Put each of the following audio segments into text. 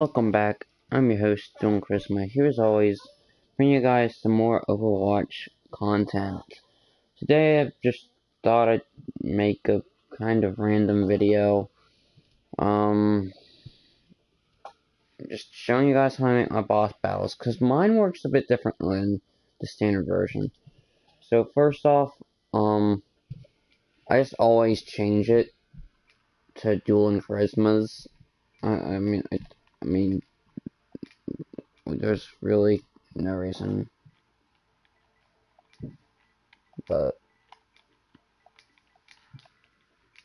Welcome back. I'm your host, Doing Charisma. Here as always, bring you guys some more Overwatch content. Today I just thought I'd make a kind of random video. Um, just showing you guys how I make my boss battles, because mine works a bit differently than the standard version. So first off, I just always change it to dueling charismas. I mean, there's really no reason, but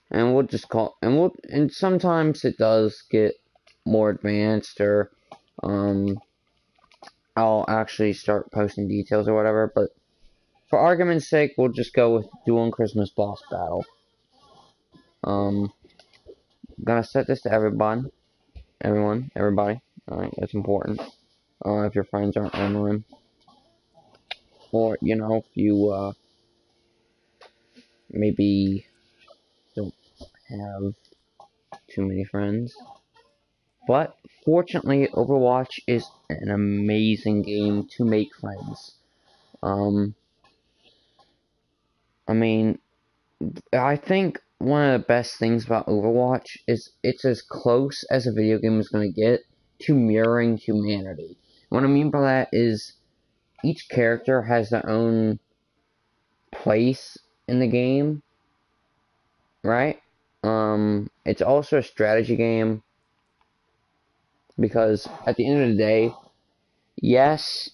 and we'll just call and sometimes it does get more advanced, or I'll actually start posting details or whatever, but for argument's sake we'll just go with dueling Christmas boss battle. um Gonna set this to everybody. Alright, that's important. If your friends aren't in the room, or if you maybe don't have too many friends. But fortunately, Overwatch is an amazing game to make friends. Um, I mean, I think one of the best things about Overwatch is it's as close as a video game is going to get to mirroring humanity. What I mean by that is each character has their own place in the game, right? It's also a strategy game because at the end of the day, yes,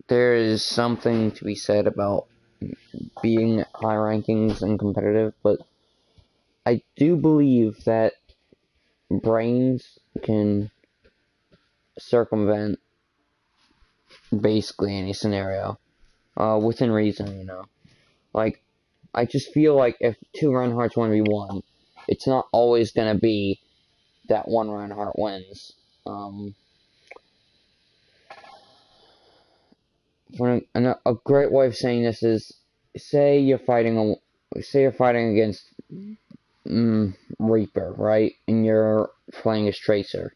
there is something to be said about being high rankings and competitive, but I do believe that brains can circumvent basically any scenario, within reason. Like, I just feel like if two Reinhardts 1v1, it's not always gonna be that one Reinhardt wins. A great way of saying this is, say you're fighting against Reaper, right? And you're playing as Tracer.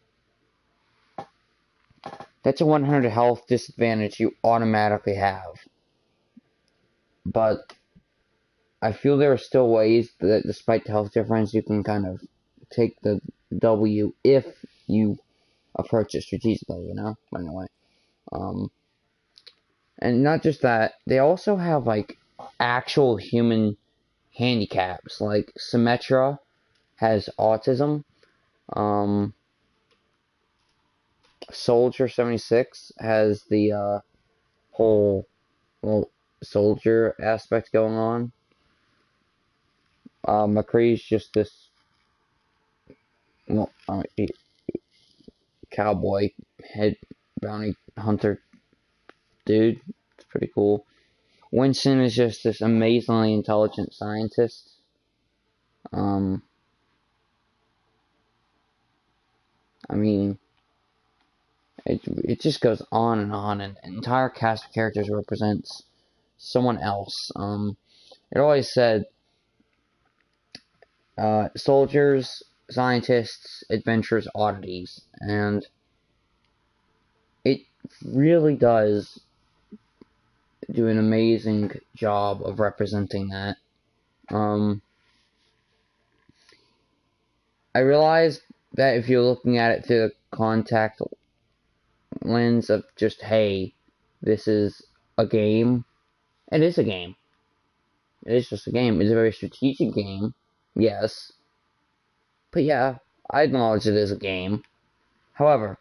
That's a 100 health disadvantage you automatically have. But I feel there are still ways that, despite the health difference, you can kind of take the W if you approach it strategically, By the way. And not just that, they also have, like, actual human handicaps. Like, Symmetra has autism. Soldier 76 has the whole soldier aspect going on. McCree's just this cowboy head bounty hunter dude. It's pretty cool. Winston is just this amazingly intelligent scientist. I mean, it just goes on, and an entire cast of characters represents someone else. It always said, soldiers, scientists, adventurers, oddities, and it really does do an amazing job of representing that. I realized that if you're looking at it through the contact lens of just, hey, this is a game, it is a game. It is just a game. It's a very strategic game, yes. But yeah, I acknowledge it is a game. However,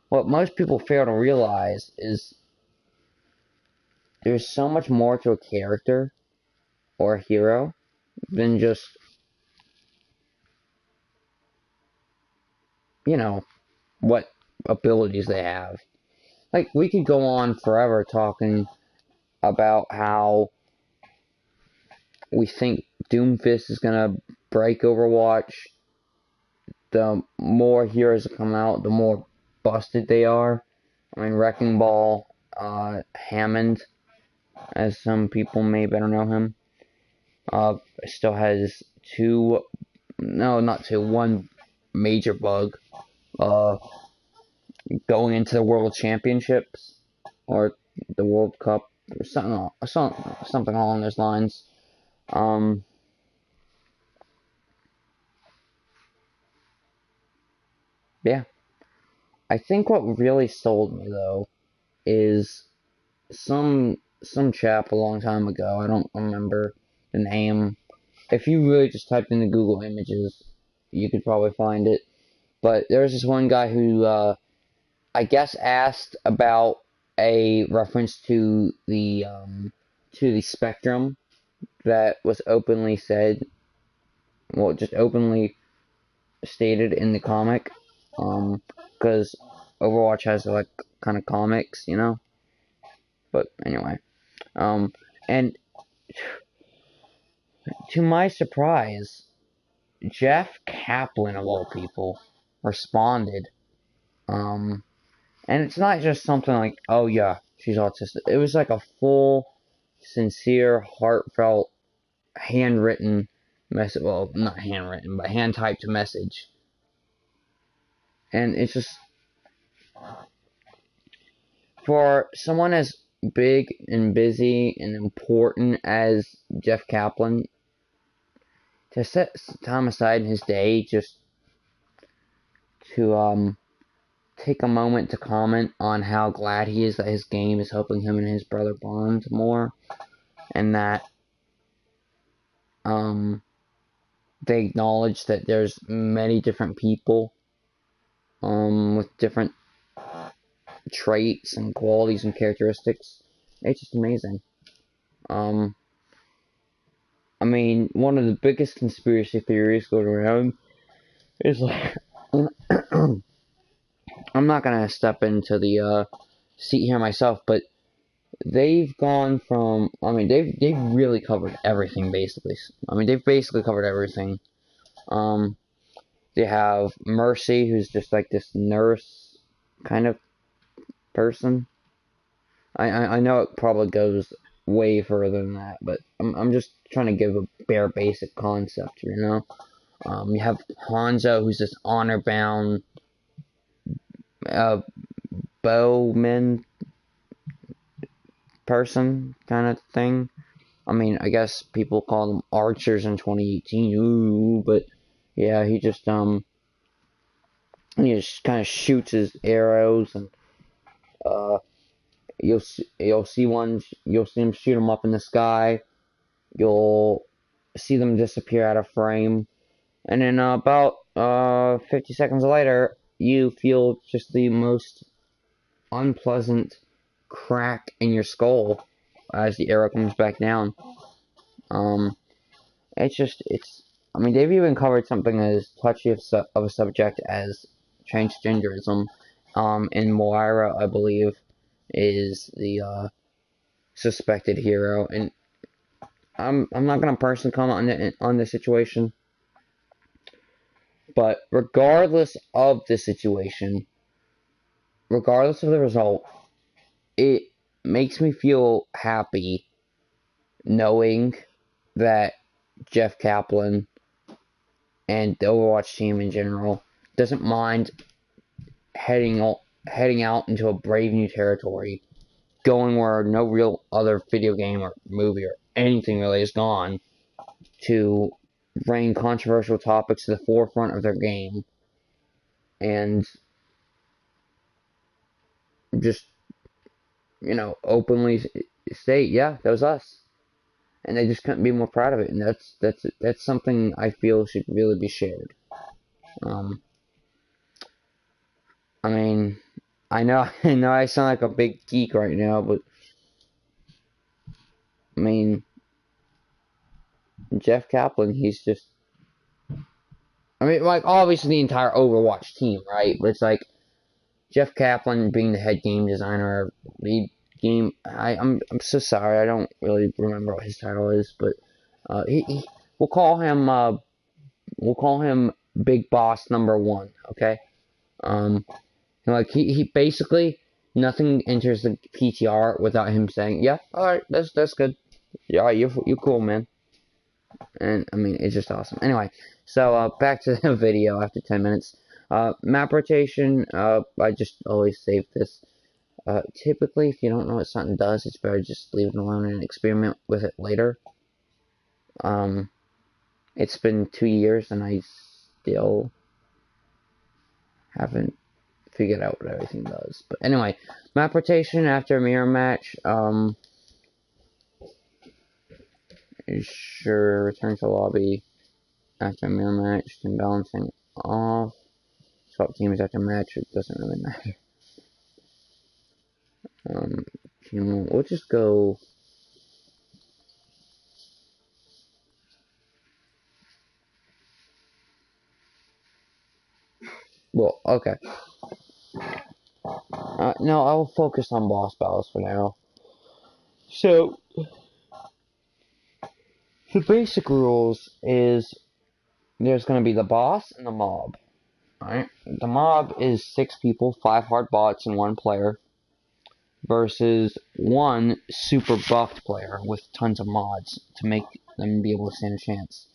what most people fail to realize is there's so much more to a character or a hero than just, what abilities they have. Like, we could go on forever talking about how we think Doomfist is gonna break Overwatch. The more heroes that come out, the more busted they are. I mean, Wrecking Ball, Hammond, as some people may better know him, still has one major bug. going into the World Championships or the World Cup or something along those lines. Yeah. I think what really sold me though is some chap a long time ago. I don't remember the name. If you really just typed into Google Images, you could probably find it. But there was this one guy who I guess asked about a reference to the Spectrum that was openly said, well, just openly stated in the comic, because Overwatch has like kind of comics, you know. But anyway, and to my surprise, Jeff Kaplan of all people responded, and it's not just something like, oh yeah, she's autistic. It was like a full, sincere, heartfelt, handwritten message. Well, not handwritten, but hand typed message. And it's just for someone as big and busy and important as Jeff Kaplan to set time aside in his day just to take a moment to comment on how glad he is that his game is helping him and his brother bond more, and that they acknowledge that there's many different people with different traits and qualities and characteristics. It's just amazing. I mean, one of the biggest conspiracy theories going around is like, I'm not gonna step into the seat here myself, but they've gone from, I mean, they've really covered everything basically. I mean, they've basically covered everything. They have Mercy, who's just like this nurse kind of person. I know it probably goes way further than that, but I'm just trying to give a bare basic concept, you know. You have Hanzo, who's this honor-bound bowman person kind of thing. I mean, I guess people call them archers in 2018. Ooh, but yeah, he just kind of shoots his arrows, and you'll see you'll see him shoot them up in the sky. You'll see them disappear out of frame, and then about 50 seconds later, you feel just the most unpleasant crack in your skull as the arrow comes back down. I mean, they've even covered something as touchy of a subject as transgenderism. And Moira, I believe, is the suspected hero, and I'm not gonna personally comment on the situation, but regardless of the situation, regardless of the result, it makes me feel happy knowing that Jeff Kaplan and the Overwatch team in general doesn't mind heading out into a brave new territory, going where no real other video game or movie or anything really is gone, to bring controversial topics to the forefront of their game and just, you know, openly state, yeah, that was us. And they just couldn't be more proud of it, and that's something I feel should really be shared. I mean, I know I sound like a big geek right now, but I mean, Jeff Kaplan, he's just, I mean, like, obviously the entire Overwatch team, right? But it's like Jeff Kaplan being the head game designer, lead game. I'm so sorry, I don't really remember what his title is, but we'll call him Big Boss number 1, okay? Like he basically, nothing enters the PTR without him saying, yeah, all right, that's good. Yeah, you cool, man. And I mean, it's just awesome. Anyway, so back to the video after 10 minutes. Map rotation, I just always save this. Typically, if you don't know what something does, it's better just leave it alone and experiment with it later. It's been 2 years and I still haven't figured out what everything does. But anyway, map rotation after a mirror match, sure, return to lobby after a mirror match, then balancing off. Swap teams after match, it doesn't really matter. We'll just go. Well, okay. No, I'll focus on boss battles for now. So, the basic rules is there's going to be the boss and the mob. Alright? The mob is 6 people, 5 hard bots, and 1 player. Versus 1 super buffed player with tons of mods to make them be able to stand a chance.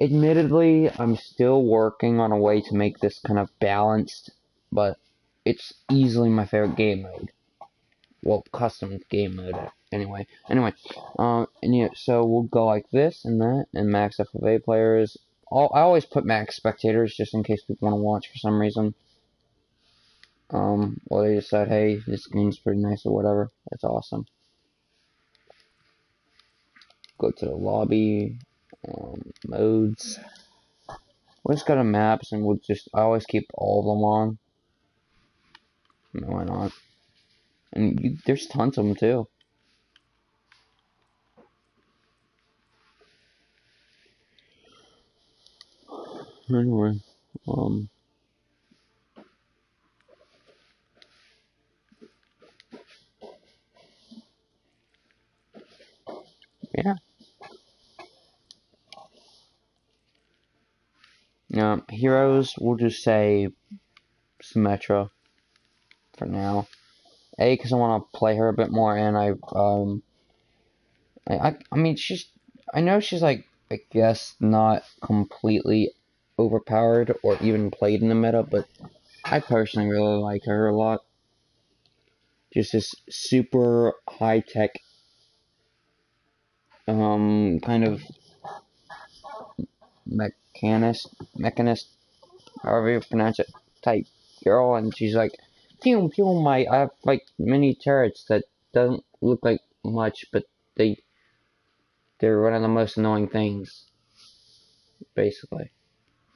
Admittedly, I'm still working on a way to make this kind of balanced, but it's easily my favorite game mode. Well, custom game mode, anyway. And yeah, so we'll go like this and that, and max FFA players. I always put max spectators just in case people want to watch for some reason. Well, they decide, hey, this game's pretty nice or whatever. That's awesome. Go to the lobby, modes. We'll just go to maps and I always keep all of them on. No, why not? And there's tons of them too. Anyway, yeah. Heroes, we'll just say Symmetra for now. A, because I want to play her a bit more, and I mean, I know she's like, I guess, not completely overpowered or even played in the meta, but I personally really like her a lot. Just this super high-tech, kind of mechanist, however you pronounce it, type girl, and she's like, pew, pew, I have like mini turrets that doesn't look like much, but they're one of the most annoying things, basically.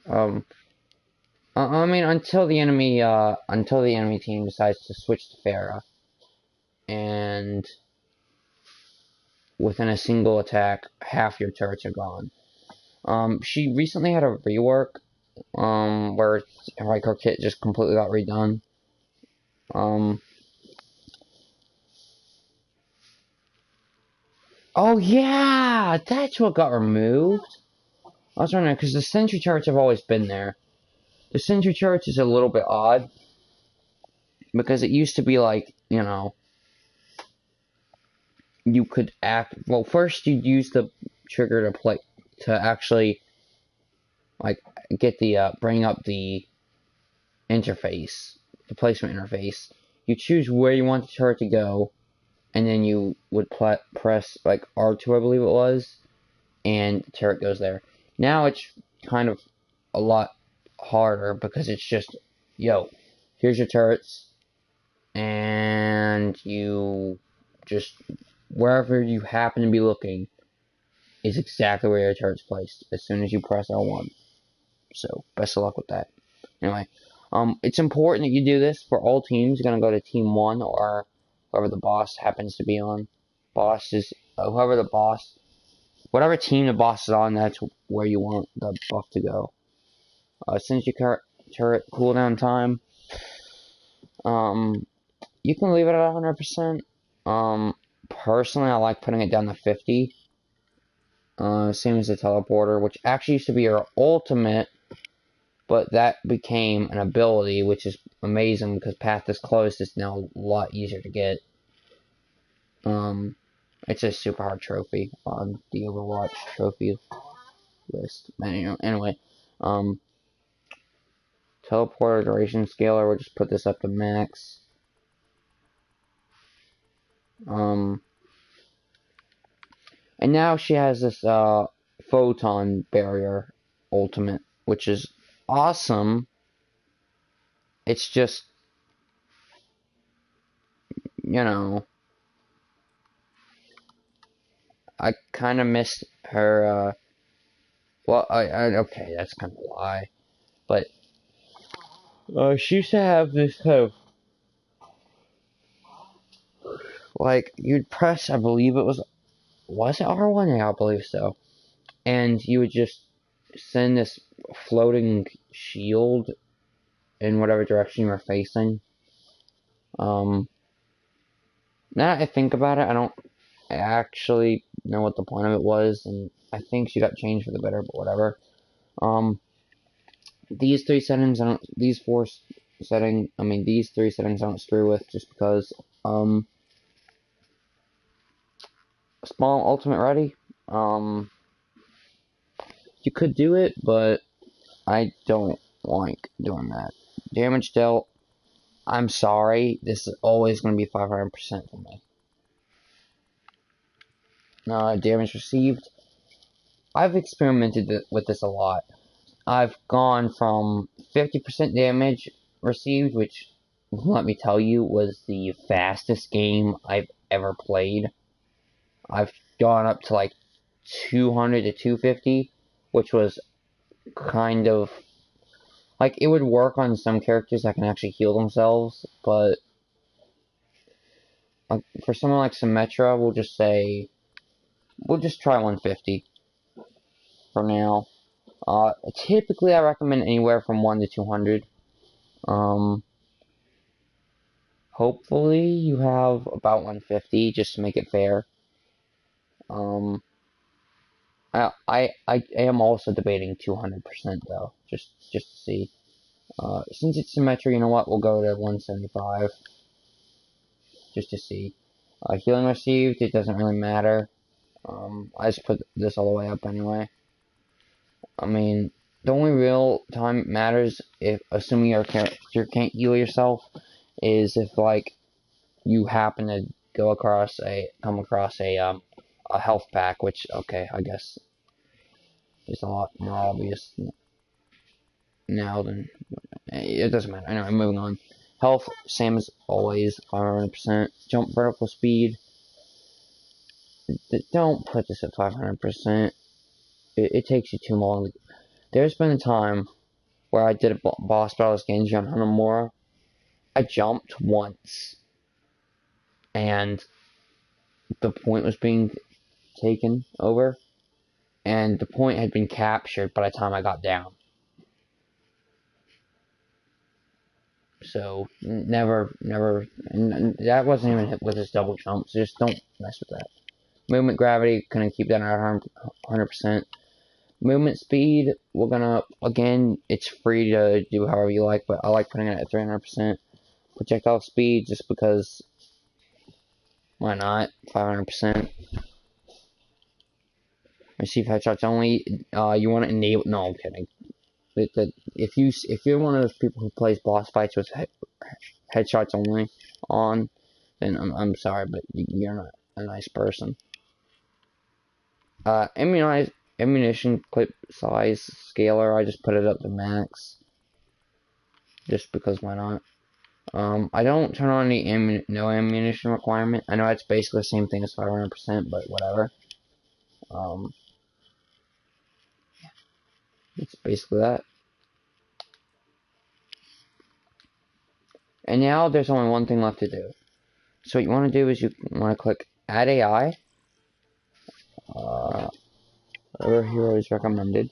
I mean, until the enemy team decides to switch to Pharah, and within a single attack, half your turrets are gone. She recently had a rework, where like her kit just completely got redone. Oh yeah, that's what got removed. I was wondering because the sentry turrets have always been there. The sentry turrets is a little bit odd because it used to be like, you could well, first you'd use the trigger to actually like get the bring up the interface, the placement interface. You choose where you want the turret to go, and then you would press like R2, I believe it was, and the turret goes there. Now it's kind of a lot harder because it's just, yo, here's your turrets, and you just, wherever you happen to be looking is exactly where your turret's placed as soon as you press L1. So, best of luck with that. Anyway, it's important that you do this for all teams. You're going to go to team 1 or whoever the boss happens to be on. Whatever team the boss is on, that's where you want the buff to go. Since your turret cooldown time, you can leave it at 100%. Personally, I like putting it down to 50. Same as the teleporter, which actually used to be your ultimate, but that became an ability, which is amazing because Path is Closed is now a lot easier to get. It's a super hard trophy on the Overwatch trophy list. Anyway, Teleporter duration scaler, we'll just put this up to max. And now she has this photon barrier ultimate, which is awesome. It's just, you know, I kind of missed her, well, okay, that's kind of a lie, but, she used to have this kind of, like, you'd press, I believe it was it R1? Yeah, I believe so, and you would just send this floating shield in whatever direction you were facing. Now that I think about it, I don't actually know what the point of it was, and I think she got changed for the better, but whatever. These three settings, these three settings I don't screw with just because, Spawn ultimate ready, you could do it, but I don't like doing that. Damage dealt, I'm sorry, this is always going to be 500% for me. Damage received, I've experimented with this a lot. I've gone from 50% damage received, which, let me tell you, was the fastest game I've ever played. I've gone up to like 200 to 250, which was kind of, like, it would work on some characters that can actually heal themselves, but for someone like Symmetra, we'll just try 150 for now. Typically I recommend anywhere from 1 to 200. Hopefully you have about 150, just to make it fair. I am also debating 200% though, just to see. Since it's symmetry, you know what? We'll go to 175, just to see. Healing received, it doesn't really matter. I just put this all the way up anyway. I mean, the only real time it matters, if assuming your character can't heal yourself, is if like you happen to come across a health pack, which, okay, I guess is a lot more obvious now than it doesn't matter. Anyway, moving on. Health, same as always, 500%. Jump vertical speed. Don't put this at 500%. It takes you too long. There's been a time where I did a boss battle as Genji on Hanamura. I jumped once, and the point was being taken over, and the point had been captured by the time I got down. So, never, and that wasn't even hit with his double jump, so just don't mess with that. Movement gravity, gonna keep that at 100%. Movement speed, we're gonna, again, it's free to do however you like, but I like putting it at 300%. Projectile speed, just because, why not, 500%. Receive headshots only, you want to enable, no, I'm kidding. If you're one of those people who plays boss fights with headshots only on, then I'm sorry, but you're not a nice person. Ammunition clip size scaler, I just put it up to max, just because why not. I don't turn on the no ammunition requirement. I know it's basically the same thing as 500%, but whatever. It's basically that. And now there's only one thing left to do. So what you want to do is you want to click Add AI. Whatever hero is recommended.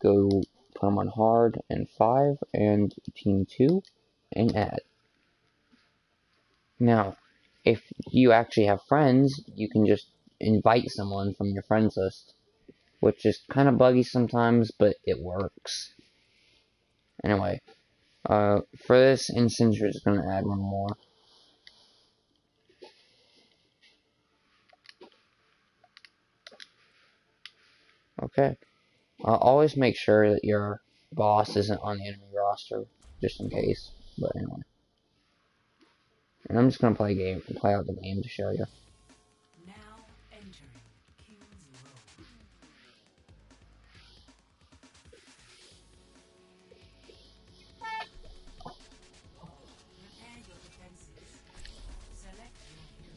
Go put them on hard and 5 and team 2 and add. Now, if you actually have friends, you can just invite someone from your friends list, which is kind of buggy sometimes, but it works. Anyway, for this instance, we're just going to add one more. Okay. Always make sure that your boss isn't on the enemy roster, just in case. But anyway. And I'm just gonna play out the game to show you. Now entering King's Row. Prepare your defenses. Select your hero.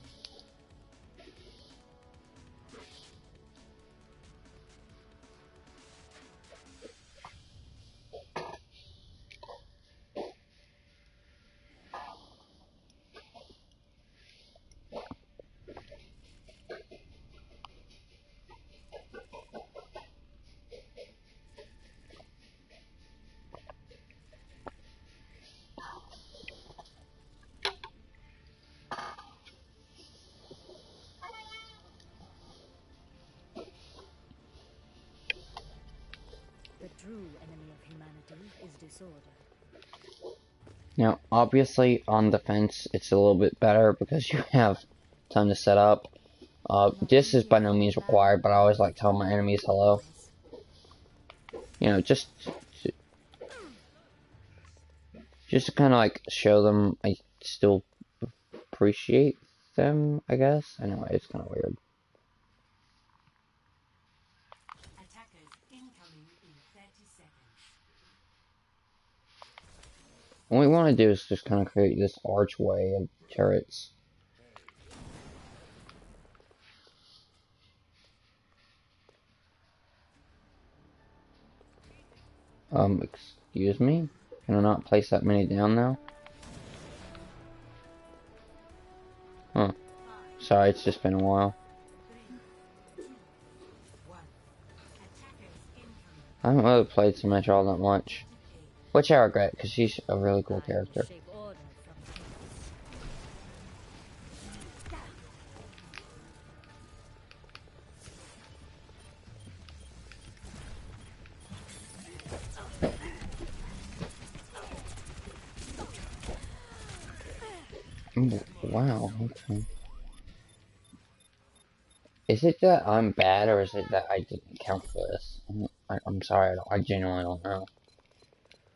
The true enemy of humanity is disorder. Now, obviously, on defense, it's a little bit better because you have time to set up. This is by no means required, but I always like telling my enemies hello. You know, just to kind of like show them I still appreciate them, I guess. Anyway, it's kind of weird. Attackers incoming in 30 seconds. What we want to do is just kind of create this archway of turrets. Excuse me? Can I not place that many down now? Huh. Sorry, it's just been a while. 3, 2, 1. Attackers incoming. I haven't really played Symmetra all that much. Which I regret, because she's a really cool character. Shape order from Wow, okay. Is it that I'm bad, or is it that I didn't count for this? I'm sorry, I genuinely don't know.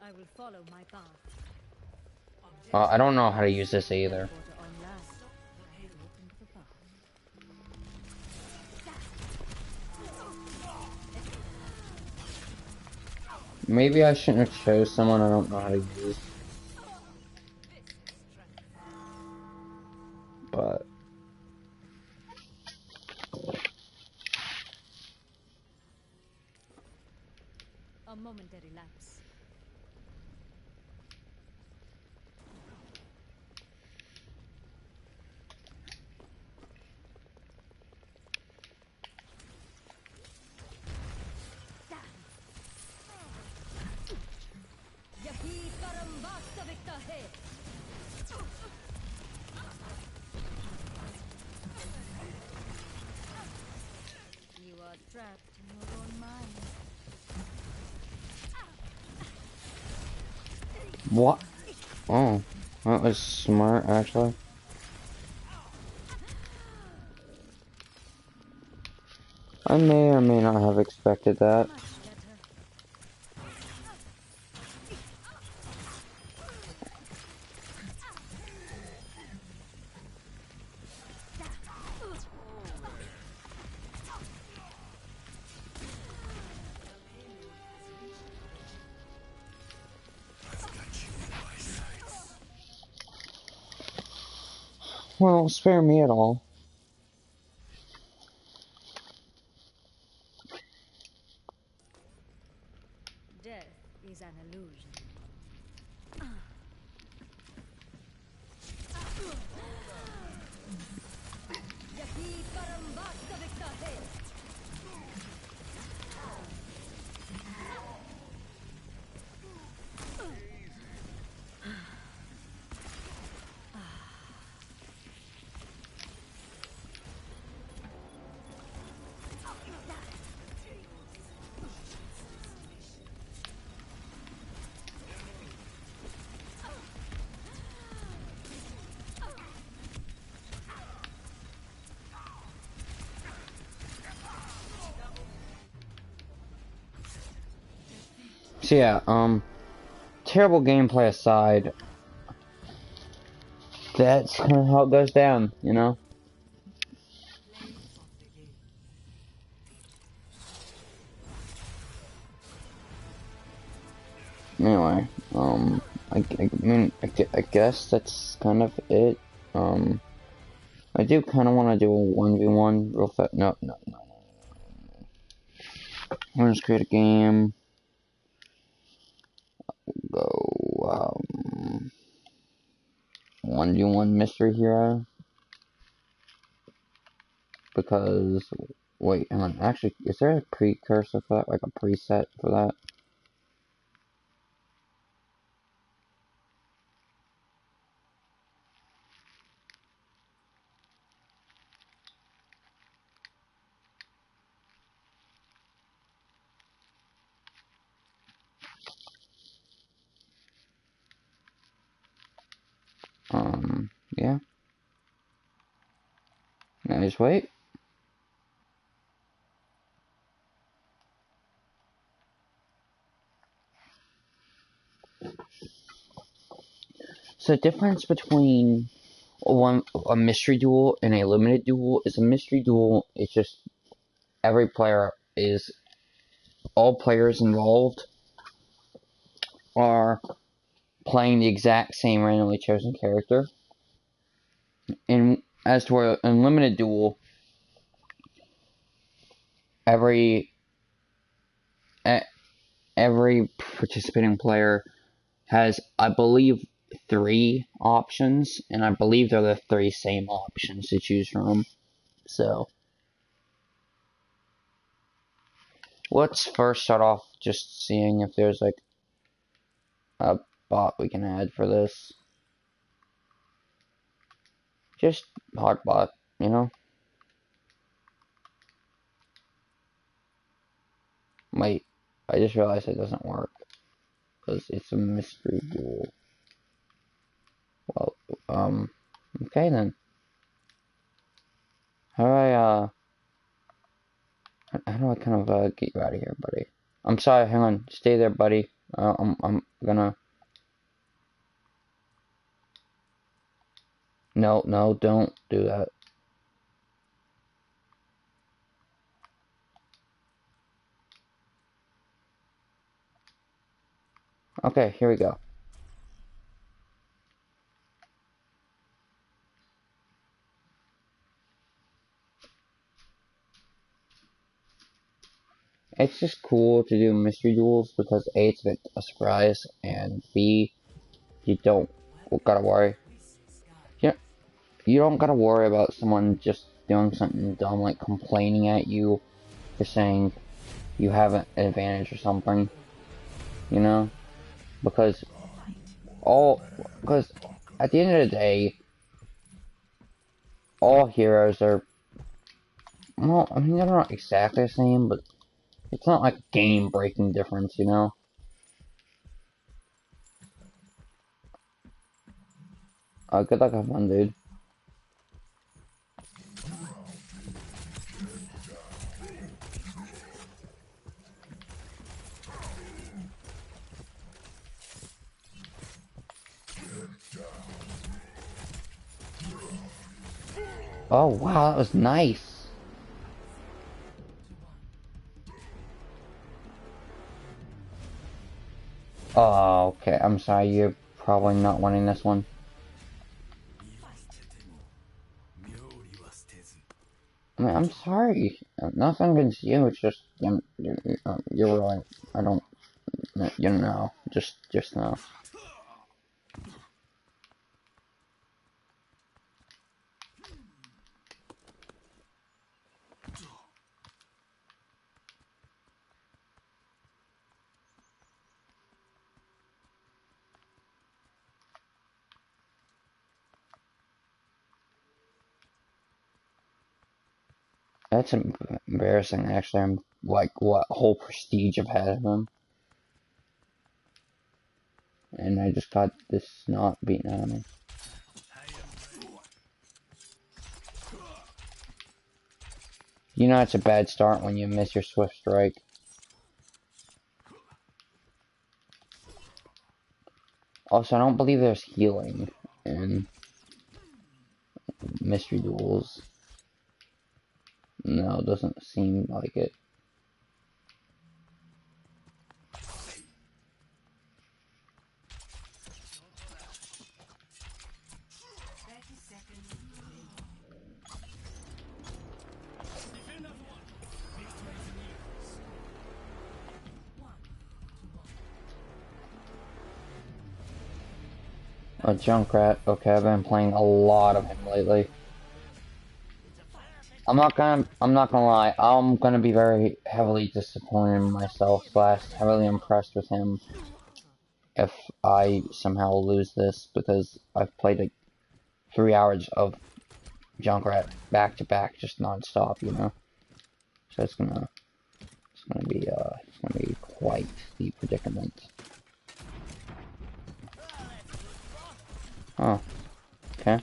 I will follow my path. I don't know how to use this either. Order on last. I opened the path. Maybe I shouldn't have chose someone I don't know how to use. But A momentary lapse. Yahi karam vastavikta hai. You are trapped in your own mind. what? Oh, that was smart, actually. I may or may not have expected that. Much better. Well, don't spare me at all. Death is an illusion. Yahi karam vastavikta hai. So yeah, terrible gameplay aside, that's kind of how it goes down, you know? Play of the game. Anyway, I mean, I guess that's kind of it. I do kind of want to do a 1v1 real fast. No, no, no. Let's just create a game. Go, 1v1 mystery hero. Because, wait, hang on. Actually, is there a precursor for that? Like a preset for that? Yeah. Now just wait. So the difference between a mystery duel and a limited duel is a mystery duel is just every player is all players involved are playing the exact same randomly chosen character. And as to an unlimited duel, every every participating player has, I believe, 3 options, and I believe they're the 3 same options to choose from. So let's first start off just seeing if there's like a bot we can add for this. Just hard bot, you know? Wait, I just realized it doesn't work. Because it's a mystery duel. Well, okay then. How do how do I kind of, get you out of here, buddy? I'm sorry, hang on. Stay there, buddy. I'm gonna... No, no, don't do that. Okay, here we go. It's just cool to do mystery duels because A, it's a surprise, and B, you don't gotta worry. Yeah, you don't gotta worry about someone just doing something dumb like complaining at you for saying you have an advantage or something, you know? Because because at the end of the day, all heroes are, well, I mean, they're not exactly the same, but it's not like game-breaking difference, you know? Good luck, have fun, dude. Oh, wow, that was nice. Oh, okay, I'm sorry, you're probably not winning this one. I mean, I'm sorry. Nothing against you, it's just, you're right. I don't, you know, just know. That's embarrassing, actually. I'm, like, what whole prestige I've had of him. And I just got this snot beaten out of me. You know it's a bad start when you miss your swift strike. Also, I don't believe there's healing in mystery duels. No, it doesn't seem like it. 30 seconds remaining. A Junkrat. Okay, I've been playing a lot of him lately. I'm not gonna lie, I'm gonna be very heavily disappointed in myself / heavily impressed with him if I somehow lose this, because I've played like 3 hours of Junkrat back to back, just non-stop, you know? So it's gonna be quite the predicament. Oh, okay.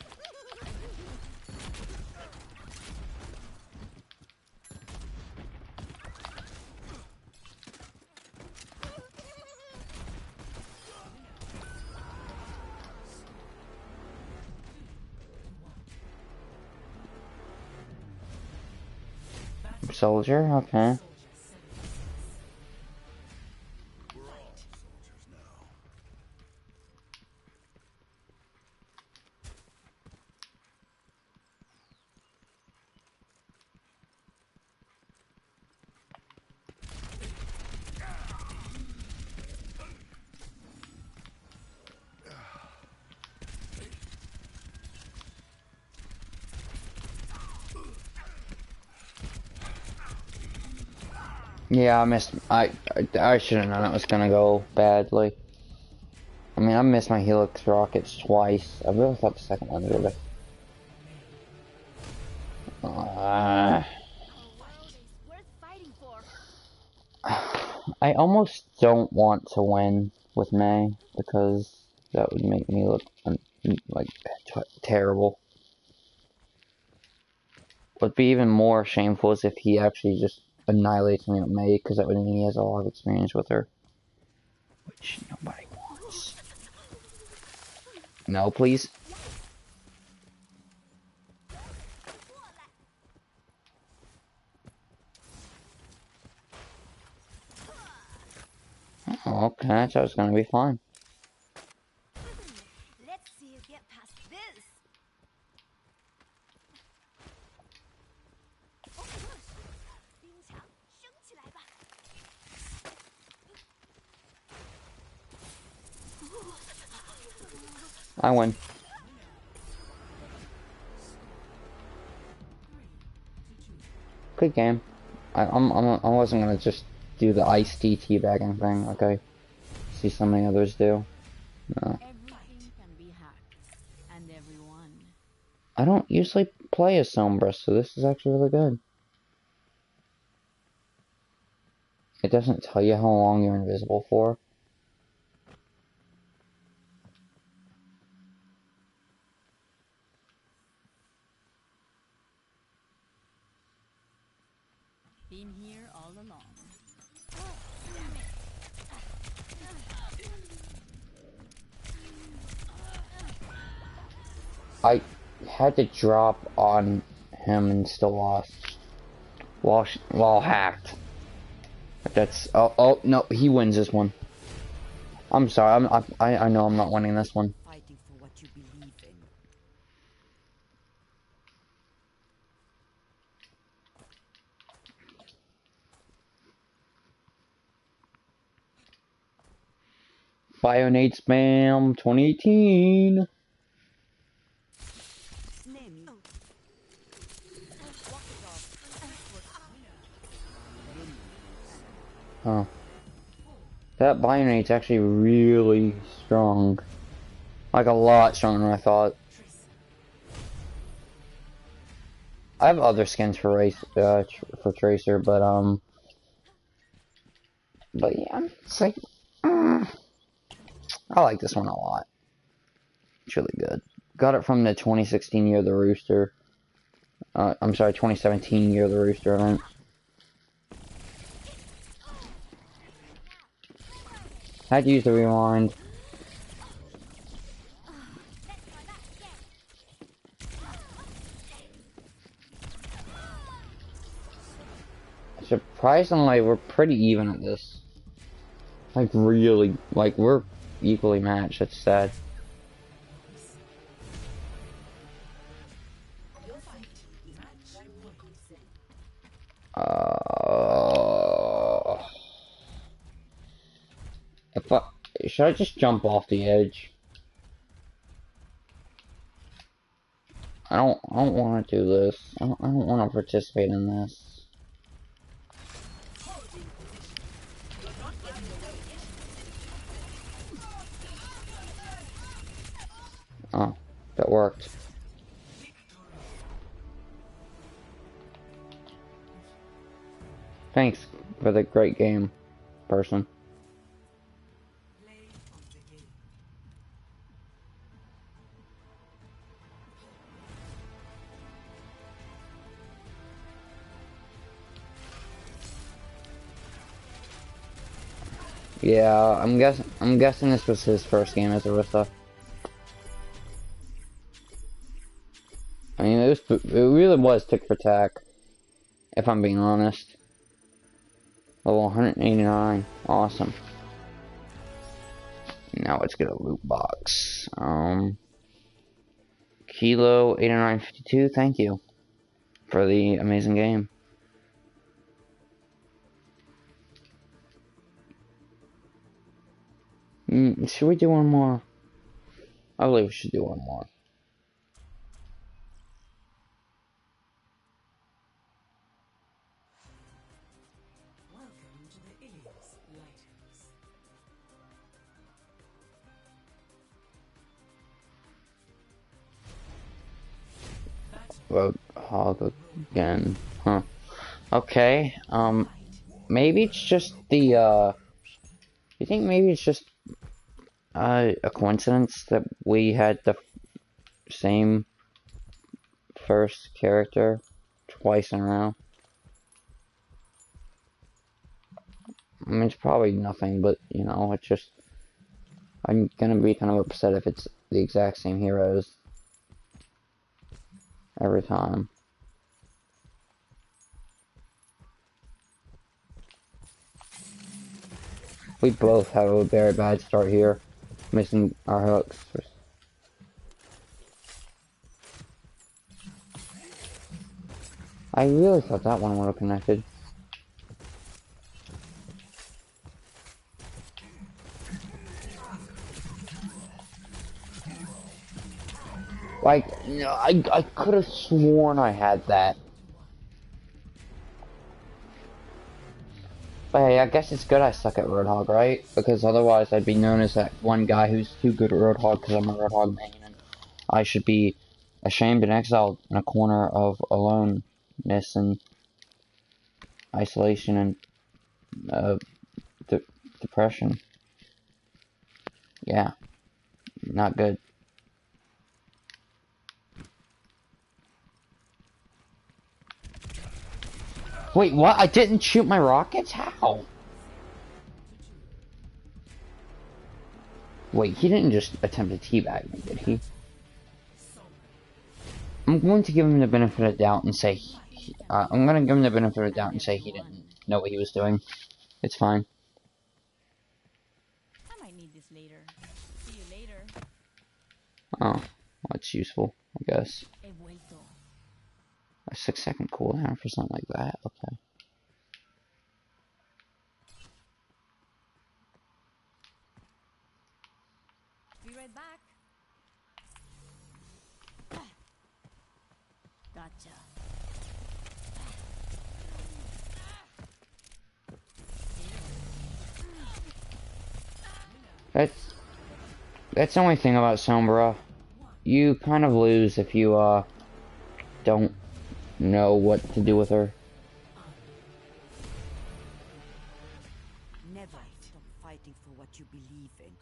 Soldier, okay. Yeah, I should have known it was gonna go badly. I mean, I missed my Helix rockets twice. I really thought the second one would have. A world is worth fighting for. I almost don't want to win with May, because that would make me look like terrible. What'd be even more shameful is if he actually just annihilates me with May, because that would mean he has a lot of experience with her, which nobody wants. No, please. Oh, okay, I thought it was gonna be fine. Let's see you get past this. I win. Good game. I wasn't gonna just do the iced tea teabagging thing like I see so many others do. No. Everything can be hacked, and everyone. I don't usually play as Sombra, so this is actually really good. It doesn't tell you how long you're invisible for. Been here all along. I had to drop on him and still lost. While hacked. But that's oh no, he wins this one. I'm sorry, I know I'm not winning this one. Fighting for what you believe in. Bionate spam 2018. Huh. That Bionate's actually really strong. Like a lot stronger than I thought. I have other skins for for Tracer, but yeah, it's like, I like this one a lot. It's really good. Got it from the 2016 Year of the Rooster. I'm sorry, 2017 Year of the Rooster event. Had to use the rewind. Surprisingly, we're pretty even at this. Like, really, like, we're equally matched. It's sad. Uh, if I, should I just jump off the edge? I don't want to do this. I don't want to participate in this. Oh, that worked. Thanks for the great game, person. Yeah, I'm guessing this was his first game as Arista. I mean, it really was tick for tack, if I'm being honest. Level 189, awesome. Now let's get a loot box. Kilo 8952, thank you for the amazing game. Should we do one more? I believe we should do one more. Welcome to the Ilios Lighthouse. Roadhog again, huh? Okay, maybe it's just the, you think maybe it's just, a coincidence that we had the same first character twice in a row? I mean, it's probably nothing, but, you know, it's just, I'm gonna be kind of upset if it's the exact same heroes every time. We both have a very bad start here, missing our hooks. I really thought that one would have connected. Like, you know, I could have sworn I had that. But hey, I guess it's good I suck at Roadhog, right? Because otherwise I'd be known as that one guy who's too good at Roadhog because I'm a Roadhog main, and I should be ashamed and exiled in a corner of aloneness and isolation and de depression. Yeah, not good. Wait, what? I didn't shoot my rockets? How? Wait, he didn't just attempt to teabag me, did he? I'm going to give him the benefit of the doubt and say I'm going to give him the benefit of the doubt and say he didn't know what he was doing. It's fine. I might need this later. See you later. Oh, that's useful, I guess. He vuelto. A 6-second cooldown for something like that. Okay. Be right back. Gotcha. That's the only thing about Sombra. You kind of lose if you don't know what to do with her. Never stop fighting for what you believe in.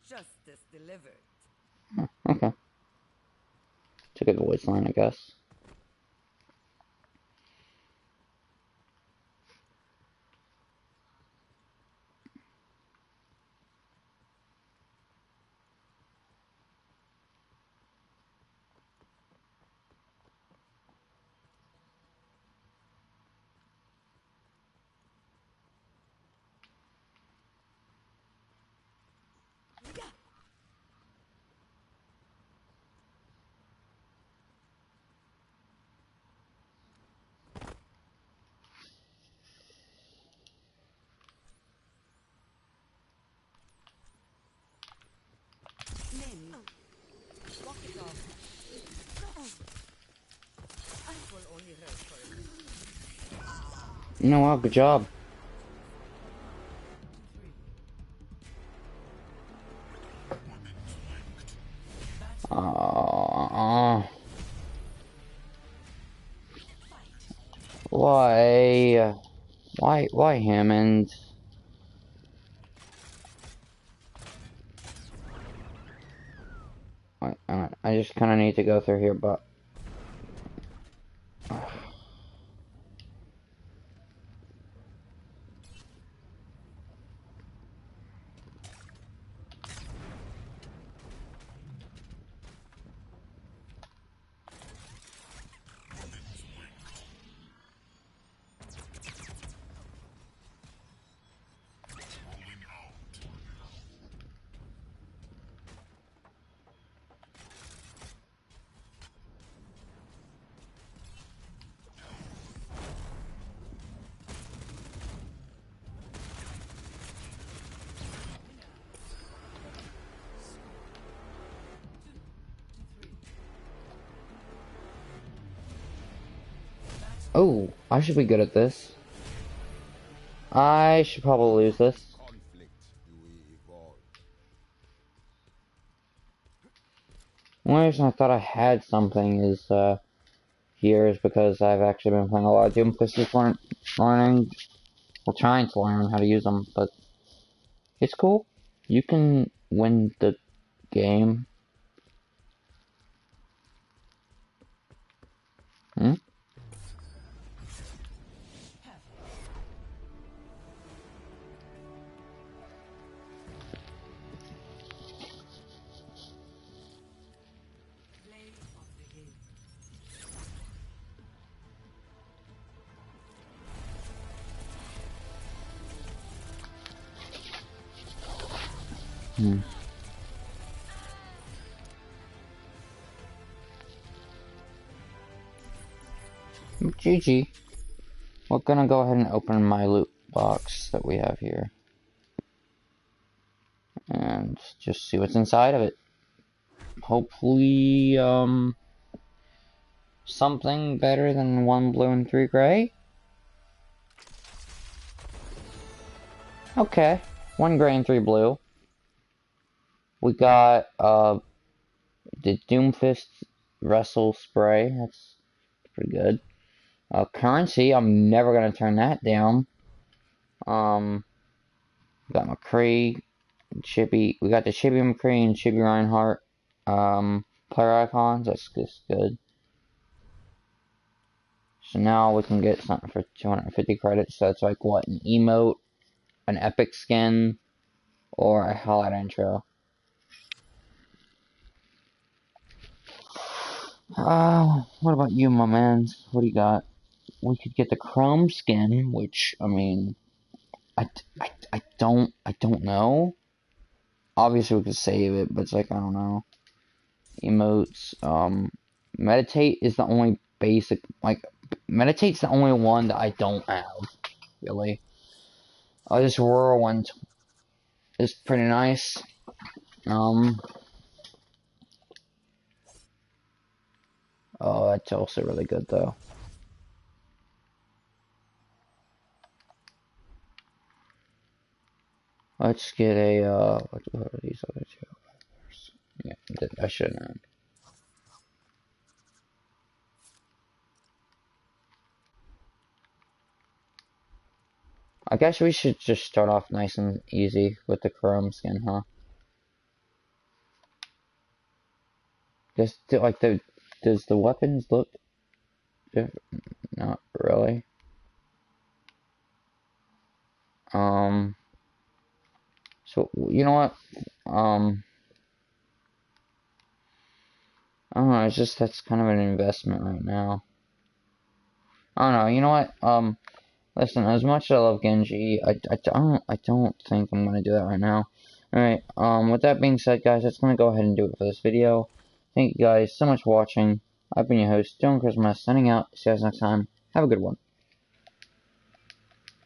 Justice delivered. Okay. It's a good voice line, I guess. No, wow, good job. Why? Why Hammond? I just kind of need to go through here, but. Oh, I should be good at this. I should probably lose this. One reason I thought I had something is, here is because I've actually been playing a lot of Doom Pistols, learning, well, trying to learn how to use them, but it's cool. You can win the game. Hmm? Hmm. GG. We're gonna go ahead and open my loot box that we have here. And just see what's inside of it. Hopefully, something better than 1 blue and 3 gray. Okay, 1 gray and 3 blue. We got, the Doomfist Wrestle Spray. That's pretty good. Currency, I'm never gonna turn that down. Got McCree, Chippy. We got the Chippy McCree and Chippy Reinhardt, player icons. That's just good. So now we can get something for 250 credits. So it's like, what, an emote, an epic skin, or a highlight intro. What about you, my man? What do you got? We could get the Chrome skin, which, I mean, I don't know. Obviously, we could save it, but it's like, I don't know. Emotes, Meditate is the only basic, like, Meditate's the only one that I don't have, really. This rural one is pretty nice. Oh, that's also really good, though. Let's get a, what are these other two? Yeah, I shouldn't have. I guess we should just start off nice and easy with the Chrome skin, huh? Just like does the weapons look different? Not really. So you know what? I don't know. It's just that's kind of an investment right now. I don't know. You know what? Listen. As much as I love Genji, I don't think I'm gonna do that right now. All right. With that being said, guys, that's gonna go ahead and do it for this video. Thank you guys so much for watching. I've been your host, Dylan Christmas, signing out. See you guys next time. Have a good one.